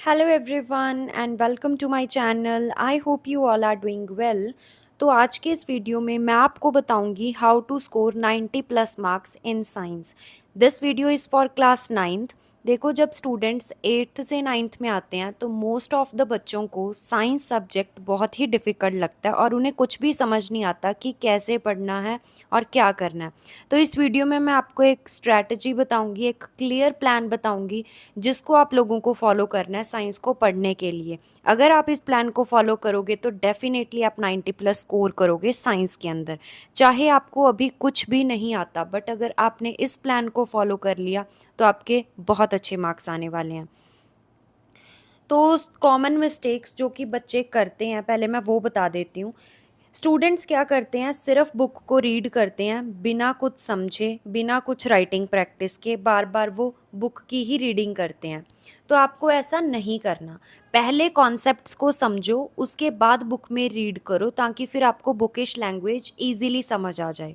Hello everyone and welcome to my channel. I hope you all are doing well. तो आज के इस video में मैं आपको बताऊंगी how to score 90 plus marks in science. This video is for class 9th। देखो, जब स्टूडेंट्स 8th से 9th में आते हैं तो मोस्ट ऑफ द बच्चों को साइंस सब्जेक्ट बहुत ही डिफ़िकल्ट लगता है और उन्हें कुछ भी समझ नहीं आता कि कैसे पढ़ना है और क्या करना है। तो इस वीडियो में मैं आपको एक स्ट्रैटेजी बताऊंगी, एक क्लियर प्लान बताऊंगी जिसको आप लोगों को फॉलो करना है साइंस को पढ़ने के लिए। अगर आप इस प्लान को फॉलो करोगे तो डेफिनेटली आप 90 प्लस स्कोर करोगे साइंस के अंदर, चाहे आपको अभी कुछ भी नहीं आता। बट अगर आपने इस प्लान को फॉलो कर लिया तो आपके बहुत अच्छे मार्क्स आने वाले हैं। तो कॉमन मिस्टेक्स जो कि बच्चे करते हैं पहले मैं वो बता देती हूँ। स्टूडेंट्स क्या करते हैं, सिर्फ बुक को रीड करते हैं बिना कुछ समझे, बिना कुछ राइटिंग प्रैक्टिस के, बार बार वो बुक की ही रीडिंग करते हैं। तो आपको ऐसा नहीं करना। पहले कॉन्सेप्ट्स को समझो, उसके बाद बुक में रीड करो ताकि फिर आपको बुकिश लैंग्वेज ईजिली समझ आ जाए।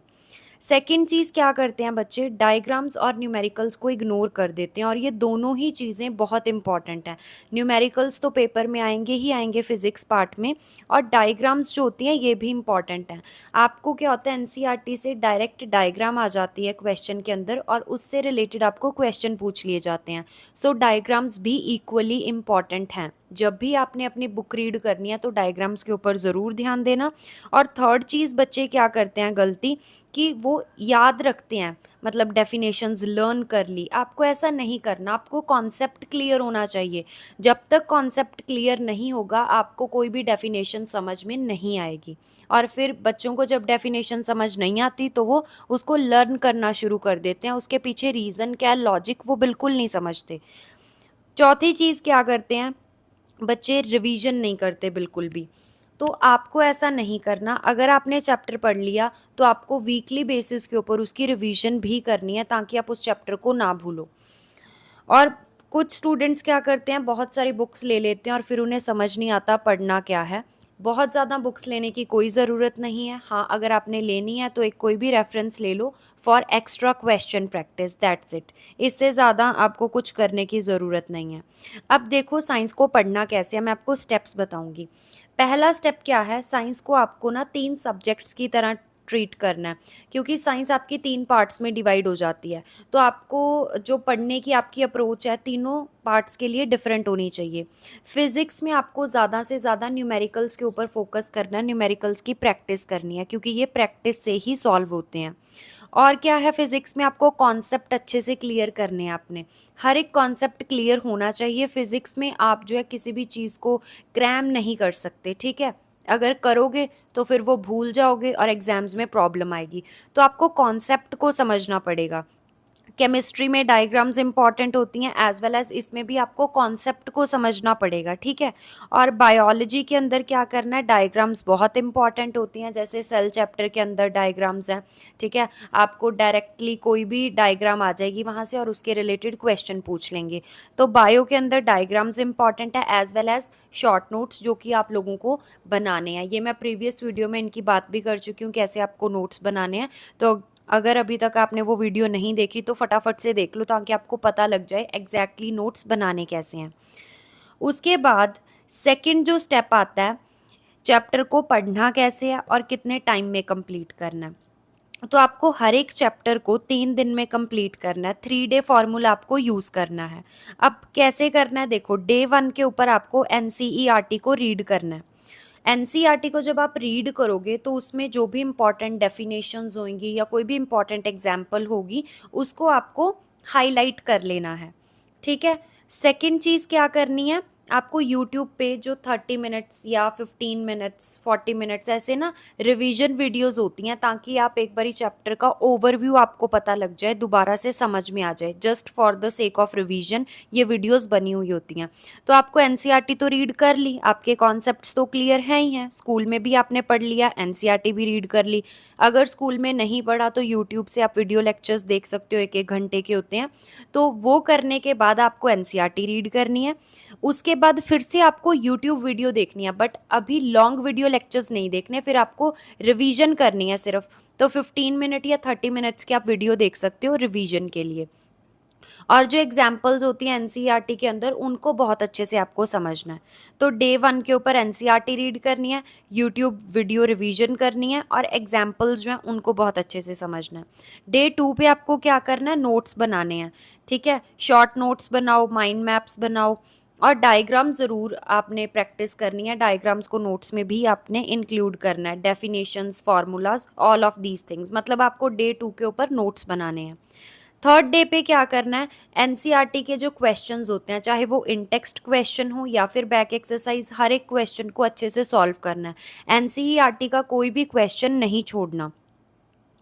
सेकंड चीज़ क्या करते हैं बच्चे, डायग्राम्स और न्यूमेरिकल्स को इग्नोर कर देते हैं और ये दोनों ही चीज़ें बहुत इंपॉर्टेंट हैं। न्यूमेरिकल्स तो पेपर में आएंगे ही आएंगे फिजिक्स पार्ट में, और डायग्राम्स जो होती हैं ये भी इंपॉर्टेंट हैं। आपको क्या होता है, एनसीईआरटी से डायरेक्ट डायग्राम आ जाती है क्वेश्चन के अंदर और उससे रिलेटेड आपको क्वेश्चन पूछ लिए जाते हैं। सो डायग्राम्स भी इक्वली इम्पॉर्टेंट हैं। जब भी आपने अपनी बुक रीड करनी है तो डायग्राम्स के ऊपर ज़रूर ध्यान देना। और थर्ड चीज़ बच्चे क्या करते हैं गलती, कि वो याद रखते हैं, मतलब डेफिनेशंस लर्न कर ली। आपको ऐसा नहीं करना, आपको कॉन्सेप्ट क्लियर होना चाहिए। जब तक कॉन्सेप्ट क्लियर नहीं होगा आपको कोई भी डेफिनेशन समझ में नहीं आएगी। और फिर बच्चों को जब डेफिनेशन समझ नहीं आती तो वो उसको लर्न करना शुरू कर देते हैं, उसके पीछे रीज़न क्या है, लॉजिक वो बिल्कुल नहीं समझते। चौथी चीज़ क्या करते हैं बच्चे, रिवीजन नहीं करते बिल्कुल भी। तो आपको ऐसा नहीं करना। अगर आपने चैप्टर पढ़ लिया तो आपको वीकली बेसिस के ऊपर उसकी रिवीजन भी करनी है ताकि आप उस चैप्टर को ना भूलो। और कुछ स्टूडेंट्स क्या करते हैं, बहुत सारी बुक्स ले लेते हैं और फिर उन्हें समझ नहीं आता पढ़ना क्या है। बहुत ज़्यादा बुक्स लेने की कोई ज़रूरत नहीं है। हाँ, अगर आपने लेनी है तो एक कोई भी रेफरेंस ले लो for extra question practice, that's it. इससे ज़्यादा आपको कुछ करने की ज़रूरत नहीं है। अब देखो साइंस को पढ़ना कैसे है, मैं आपको स्टेप्स बताऊंगी। पहला स्टेप क्या है, साइंस को आपको ना 3 सब्जेक्ट्स की तरह ट्रीट करना है, क्योंकि साइंस आपकी 3 पार्ट्स में डिवाइड हो जाती है। तो आपको जो पढ़ने की आपकी अप्रोच है तीनों पार्ट्स के लिए डिफरेंट होनी चाहिए। फिजिक्स में आपको ज़्यादा से ज़्यादा न्यूमेरिकल्स के ऊपर फोकस करना है, न्यूमेरिकल्स की प्रैक्टिस करनी है क्योंकि ये प्रैक्टिस से ही सॉल्व होते हैं। और क्या है, फिजिक्स में आपको कॉन्सेप्ट अच्छे से क्लियर करने हैं। आपने हर एक कॉन्सेप्ट क्लियर होना चाहिए। फिजिक्स में आप जो है किसी भी चीज़ को क्रैम नहीं कर सकते, ठीक है। अगर करोगे तो फिर वो भूल जाओगे और एग्जाम्स में प्रॉब्लम आएगी। तो आपको कॉन्सेप्ट को समझना पड़ेगा। केमिस्ट्री में डायग्राम्स इंपॉर्टेंट होती हैं एज वेल एज इसमें भी आपको कॉन्सेप्ट को समझना पड़ेगा, ठीक है। और बायोलॉजी के अंदर क्या करना है, डायग्राम्स बहुत इंपॉर्टेंट होती हैं। जैसे सेल चैप्टर के अंदर डायग्राम्स हैं, ठीक है। आपको डायरेक्टली कोई भी डायग्राम आ जाएगी वहाँ से और उसके रिलेटेड क्वेश्चन पूछ लेंगे। तो बायो के अंदर डायग्राम्स इंपॉर्टेंट है as well as short notes जो कि आप लोगों को बनाने हैं। ये मैं प्रीवियस वीडियो में इनकी बात भी कर चुकी हूँ कैसे आपको नोट्स बनाने हैं। तो अगर अभी तक आपने वो वीडियो नहीं देखी तो फटाफट से देख लो ताकि आपको पता लग जाए एग्जैक्टली नोट्स बनाने कैसे हैं। उसके बाद सेकंड जो स्टेप आता है, चैप्टर को पढ़ना कैसे है और कितने टाइम में कंप्लीट करना है। तो आपको हर एक चैप्टर को 3 दिन में कंप्लीट करना है। 3 डे फॉर्मूला आपको यूज़ करना है। अब कैसे करना है, देखो डे 1 के ऊपर आपको एनसीईआरटी को रीड करना है। एनसीईआरटी को जब आप रीड करोगे तो उसमें जो भी इम्पॉर्टेंट डेफिनेशंस होंगी या कोई भी इम्पॉर्टेंट एग्जाम्पल होगी उसको आपको हाईलाइट कर लेना है, ठीक है। सेकंड चीज़ क्या करनी है, आपको यूट्यूब पे जो 30 मिनट्स या 15 मिनट्स 40 मिनट्स ऐसे ना रिवीजन वीडियोस होती हैं ताकि आप एक बारी चैप्टर का ओवरव्यू आपको पता लग जाए, दोबारा से समझ में आ जाए। Just for the sake of revision ये वीडियोस बनी हुई होती हैं। तो आपको एनसीईआरटी तो रीड कर ली, आपके कॉन्सेप्ट्स तो क्लियर हैं ही हैं, स्कूल में भी आपने पढ़ लिया, एनसीईआरटी भी रीड कर ली। अगर स्कूल में नहीं पढ़ा तो यूट्यूब से आप वीडियो लेक्चर्स देख सकते हो, 1-1 घंटे के होते हैं। तो वो करने के बाद आपको एनसीईआरटी रीड करनी है। उसके बाद फिर से आपको यूट्यूब वीडियो देखनी है, बट अभी लॉन्ग वीडियो लेक्चर्स नहीं देखने, फिर आपको रिवीजन करनी है सिर्फ। तो 15 मिनट या 30 मिनट्स के आप वीडियो देख सकते हो रिवीजन के लिए। और जो एग्जाम्पल्स होती हैं एनसीईआरटी के अंदर उनको बहुत अच्छे से आपको समझना है। तो डे 1 के ऊपर एनसीईआरटी रीड करनी है, यूट्यूब वीडियो रिवीजन करनी है और एग्जाम्पल्स जो हैं उनको बहुत अच्छे से समझना है। डे 2 पे आपको क्या करना है, नोट्स बनाने हैं, ठीक है। शॉर्ट नोट्स बनाओ, माइंड मैप्स बनाओ और डायग्राम ज़रूर आपने प्रैक्टिस करनी है। डायग्राम्स को नोट्स में भी आपने इंक्लूड करना है, definitions, formulas, all of these things, मतलब आपको डे 2 के ऊपर नोट्स बनाने हैं। थर्ड डे पे क्या करना है, एनसीईआरटी के जो क्वेश्चंस होते हैं, चाहे वो इन टेक्स्ट क्वेश्चन हो या फिर बैक एक्सरसाइज, हर एक क्वेश्चन को अच्छे से सॉल्व करना है। एनसीईआरटी का कोई भी क्वेश्चन नहीं छोड़ना।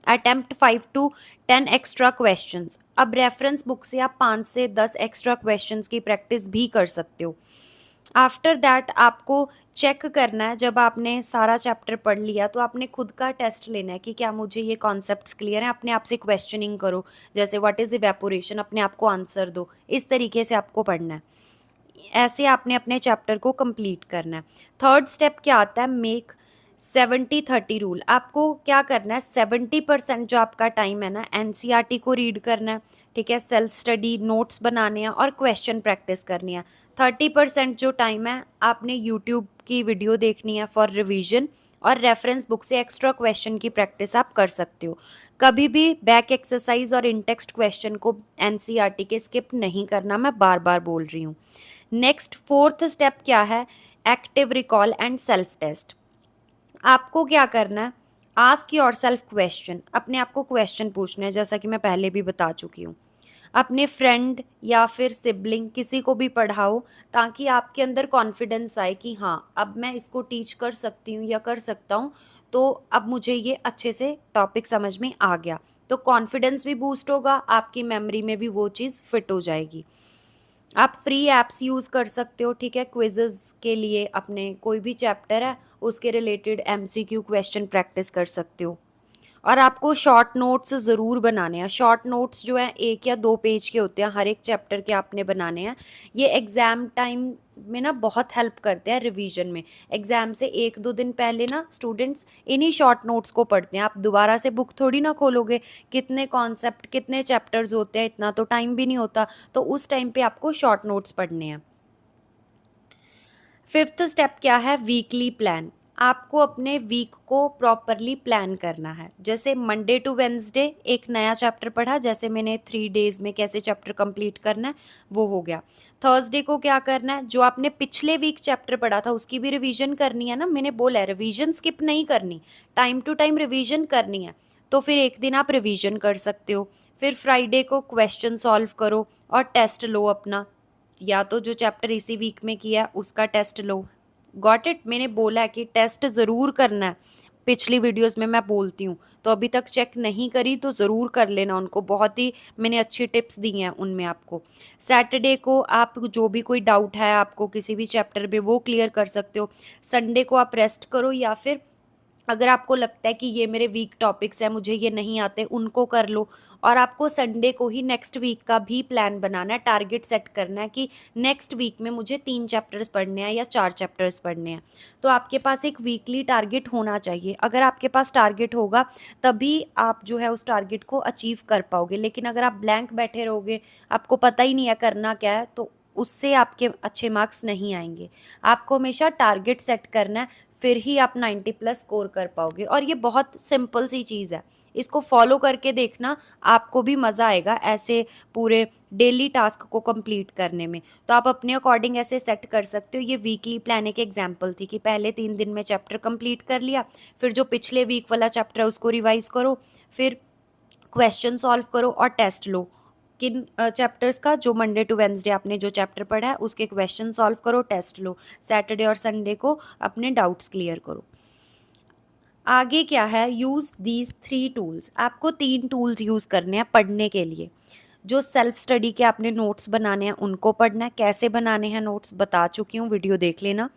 Attempt 5 to 10 extra questions. अब रेफरेंस बुक से आप 5 से 10 एक्स्ट्रा क्वेश्चंस की प्रैक्टिस भी कर सकते हो। आफ्टर दैट आपको चेक करना है, जब आपने सारा चैप्टर पढ़ लिया तो आपने खुद का टेस्ट लेना है कि क्या मुझे ये कॉन्सेप्ट्स क्लियर हैं। अपने आप से क्वेश्चनिंग करो, जैसे व्हाट इज़ इवेपोरेशन, अपने आप को आंसर दो। इस तरीके से आपको पढ़ना है, ऐसे आपने अपने चैप्टर को कंप्लीट करना है। थर्ड स्टेप क्या आता है, मेक 70-30 रूल। आपको क्या करना है, 70% जो आपका टाइम है ना एनसीईआरटी को रीड करना है, ठीक है, सेल्फ स्टडी, नोट्स बनाने हैं और क्वेश्चन प्रैक्टिस करनी है। 30% जो टाइम है आपने यूट्यूब की वीडियो देखनी है फॉर रिवीजन और रेफरेंस बुक से एक्स्ट्रा क्वेश्चन की प्रैक्टिस आप कर सकते हो। कभी भी बैक एक्सरसाइज और इन टेक्स्ट क्वेश्चन को एनसीईआरटी के स्किप नहीं करना, मैं बार बार बोल रही हूँ। नेक्स्ट फोर्थ स्टेप क्या है, active recall and self test. आपको क्या करना है, आस्क योर सेल्फ क्वेश्चन, अपने आप को क्वेश्चन पूछना है, जैसा कि मैं पहले भी बता चुकी हूँ। अपने फ्रेंड या फिर सिबलिंग किसी को भी पढ़ाओ ताकि आपके अंदर कॉन्फिडेंस आए कि हाँ अब मैं इसको टीच कर सकती हूँ या कर सकता हूँ, तो अब मुझे ये अच्छे से टॉपिक समझ में आ गया। तो कॉन्फिडेंस भी बूस्ट होगा, आपकी मेमोरी में भी वो चीज़ फिट हो जाएगी। आप फ्री ऐप्स यूज़ कर सकते हो, ठीक है, क्विज़ेस के लिए। अपने कोई भी चैप्टर है उसके रिलेटेड एमसीक्यू क्वेश्चन प्रैक्टिस कर सकते हो। और आपको शॉर्ट नोट्स ज़रूर बनाने हैं। शॉर्ट नोट्स जो हैं 1 या 2 पेज के होते हैं, हर एक चैप्टर के आपने बनाने हैं। ये एग्ज़ाम टाइम में ना बहुत हेल्प करते हैं रिवीजन में। एग्ज़ाम से 1-2 दिन पहले ना स्टूडेंट्स इन्हीं शॉर्ट नोट्स को पढ़ते हैं। आप दोबारा से बुक थोड़ी ना खोलोगे, कितने कॉन्सेप्ट, कितने चैप्टर्स होते हैं, इतना तो टाइम भी नहीं होता। तो उस टाइम पे आपको शॉर्ट नोट्स पढ़ने हैं। फिफ्थ स्टेप क्या है, वीकली प्लान। आपको अपने वीक को प्रॉपरली प्लान करना है। जैसे मंडे टू वेंसडे एक नया चैप्टर पढ़ा, जैसे मैंने 3 डेज में कैसे चैप्टर कंप्लीट करना है वो हो गया। थर्सडे को क्या करना है, जो आपने पिछले वीक चैप्टर पढ़ा था उसकी भी रिवीजन करनी है ना। मैंने बोला है रिवीजन स्किप नहीं करनी, टाइम टू टाइम रिवीजन करनी है। तो फिर एक दिन आप रिवीजन कर सकते हो। फिर फ्राइडे को क्वेश्चन सॉल्व करो और टेस्ट लो अपना, या तो जो चैप्टर इसी वीक में किया है उसका टेस्ट लो। गॉट इट, मैंने बोला है कि टेस्ट ज़रूर करना है। पिछली वीडियोस में मैं बोलती हूँ, तो अभी तक चेक नहीं करी तो ज़रूर कर लेना उनको, बहुत ही मैंने अच्छी टिप्स दी हैं उनमें आपको। सैटरडे को आप जो भी कोई डाउट है आपको किसी भी चैप्टर पे वो क्लियर कर सकते हो। संडे को आप रेस्ट करो, या फिर अगर आपको लगता है कि ये मेरे वीक टॉपिक्स हैं, मुझे ये नहीं आते, उनको कर लो। और आपको संडे को ही नेक्स्ट वीक का भी प्लान बनाना है, टारगेट सेट करना है कि नेक्स्ट वीक में मुझे 3 चैप्टर्स पढ़ने हैं या 4 चैप्टर्स पढ़ने हैं। तो आपके पास एक वीकली टारगेट होना चाहिए। अगर आपके पास टारगेट होगा तभी आप जो है उस टारगेट को अचीव कर पाओगे। लेकिन अगर आप ब्लैंक बैठे रहोगे, आपको पता ही नहीं है करना क्या है, तो उससे आपके अच्छे मार्क्स नहीं आएंगे। आपको हमेशा टारगेट सेट करना है, फिर ही आप 90+ स्कोर कर पाओगे। और ये बहुत सिंपल सी चीज़ है, इसको फॉलो करके देखना, आपको भी मज़ा आएगा ऐसे पूरे डेली टास्क को कंप्लीट करने में। तो आप अपने अकॉर्डिंग ऐसे सेट कर सकते हो। ये वीकली प्लान एक एग्जांपल थी कि पहले 3 दिन में चैप्टर कंप्लीट कर लिया, फिर जो पिछले वीक वाला चैप्टर है उसको रिवाइज करो, फिर क्वेश्चन सॉल्व करो और टेस्ट लो। किन चैप्टर्स का, जो मंडे टू वेंसडे आपने जो चैप्टर पढ़ा है उसके क्वेश्चन सॉल्व करो, टेस्ट लो। सैटरडे और संडे को अपने डाउट्स क्लियर करो। आगे क्या है, यूज़ दीज 3 टूल्स। आपको 3 टूल्स यूज़ करने हैं पढ़ने के लिए। जो सेल्फ स्टडी के आपने नोट्स बनाने हैं उनको पढ़ना है। कैसे बनाने हैं नोट्स बता चुकी हूँ, वीडियो देख लेना।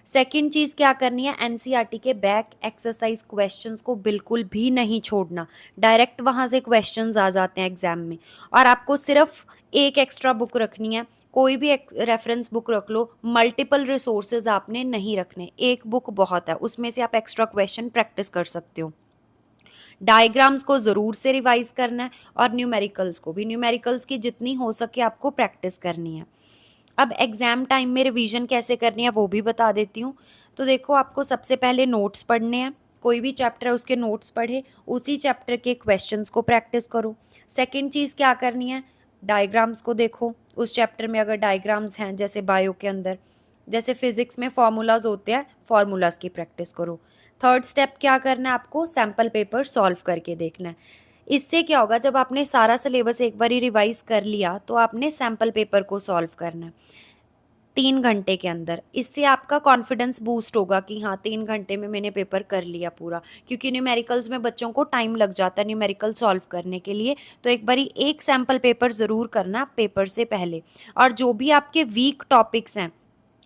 सेकंड चीज़ क्या करनी है, एनसीईआरटी के बैक एक्सरसाइज क्वेश्चंस को बिल्कुल भी नहीं छोड़ना। डायरेक्ट वहाँ से क्वेश्चंस आ जाते हैं एग्जाम में। और आपको सिर्फ एक एक्स्ट्रा बुक रखनी है, कोई भी रेफरेंस बुक रख लो। मल्टीपल रिसोर्सेज आपने नहीं रखने, एक बुक बहुत है, उसमें से आप एक्स्ट्रा क्वेश्चन प्रैक्टिस कर सकते हो। डायग्राम्स को ज़रूर से रिवाइज करना है और न्यूमेरिकल्स को भी, न्यूमेरिकल्स की जितनी हो सके आपको प्रैक्टिस करनी है। अब एग्ज़ाम टाइम में रिवीजन कैसे करनी है वो भी बता देती हूँ। तो देखो, आपको सबसे पहले नोट्स पढ़ने हैं, कोई भी चैप्टर है उसके नोट्स पढ़े, उसी चैप्टर के क्वेश्चंस को प्रैक्टिस करो। सेकंड चीज़ क्या करनी है, डायग्राम्स को देखो, उस चैप्टर में अगर डायग्राम्स हैं, जैसे बायो के अंदर, जैसे फिजिक्स में फार्मूलाज होते हैं, फार्मूलाज की प्रैक्टिस करो। थर्ड स्टेप क्या करना है आपको, सैम्पल पेपर सॉल्व करके देखना है। इससे क्या होगा, जब आपने सारा सिलेबस एक बार रिवाइज कर लिया तो आपने सैम्पल पेपर को सॉल्व करना है 3 घंटे के अंदर। इससे आपका कॉन्फिडेंस बूस्ट होगा कि हाँ 3 घंटे में मैंने पेपर कर लिया पूरा, क्योंकि न्यूमेरिकल्स में बच्चों को टाइम लग जाता है न्यूमेरिकल सॉल्व करने के लिए। तो एक बारी एक सैम्पल पेपर ज़रूर करना पेपर से पहले, और जो भी आपके वीक टॉपिक्स हैं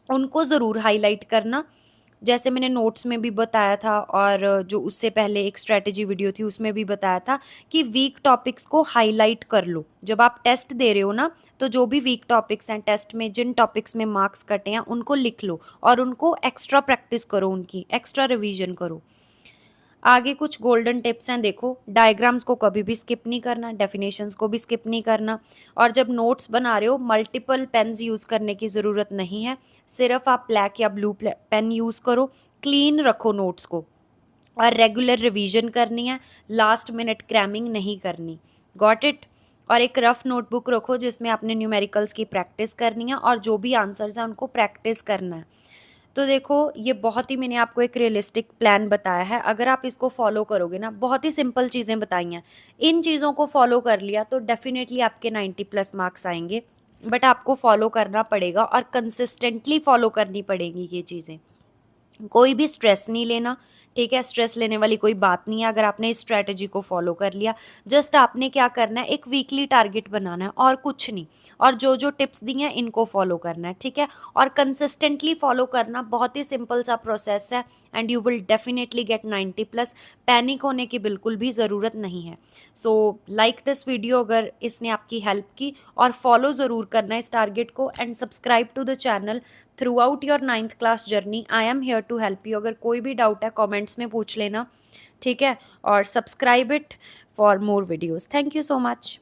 उनको ज़रूर हाईलाइट करना, जैसे मैंने नोट्स में भी बताया था और जो उससे पहले एक स्ट्रेटजी वीडियो थी उसमें भी बताया था कि वीक टॉपिक्स को हाईलाइट कर लो। जब आप टेस्ट दे रहे हो ना, तो जो भी वीक टॉपिक्स हैं टेस्ट में, जिन टॉपिक्स में मार्क्स कटे हैं उनको लिख लो और उनको एक्स्ट्रा प्रैक्टिस करो, उनकी एक्स्ट्रा रिवीजन करो। आगे कुछ गोल्डन टिप्स हैं, देखो डायग्राम्स को कभी भी स्किप नहीं करना, डेफिनेशंस को भी स्किप नहीं करना, और जब नोट्स बना रहे हो मल्टीपल पेन्स यूज़ करने की ज़रूरत नहीं है, सिर्फ आप ब्लैक या ब्लू पेन यूज़ करो, क्लीन रखो नोट्स को, और रेगुलर रिवीजन करनी है, लास्ट मिनट क्रैमिंग नहीं करनी। Got it. और एक रफ नोटबुक रखो जिसमें आपने न्यूमेरिकल्स की प्रैक्टिस करनी है और जो भी आंसर्स हैं उनको प्रैक्टिस करना है। तो देखो, ये बहुत ही मैंने आपको एक रियलिस्टिक प्लान बताया है, अगर आप इसको फॉलो करोगे ना, बहुत ही सिंपल चीज़ें बताई हैं, इन चीज़ों को फॉलो कर लिया तो डेफिनेटली आपके 90+ मार्क्स आएंगे। बट आपको फॉलो करना पड़ेगा और कंसिस्टेंटली फॉलो करनी पड़ेगी ये चीज़ें। कोई भी स्ट्रेस नहीं लेना, ठीक है, स्ट्रेस लेने वाली कोई बात नहीं है अगर आपने इस स्ट्रैटेजी को फॉलो कर लिया। जस्ट आपने क्या करना है, एक वीकली टारगेट बनाना है और कुछ नहीं, और जो जो टिप्स दी हैं इनको फॉलो करना है, ठीक है, और कंसिस्टेंटली फॉलो करना, बहुत ही सिंपल सा प्रोसेस है and you will definitely get 90+। Panic होने की बिल्कुल भी ज़रूरत नहीं है। सो लाइक दिस वीडियो अगर इसने आपकी हेल्प की, और फॉलो ज़रूर करना इस टारगेट को, and subscribe to the channel throughout your 9th class journey. I am here to help you. अगर कोई भी डाउट है कमेंट्स में पूछ लेना, ठीक है, और subscribe it for more videos. Thank you so much.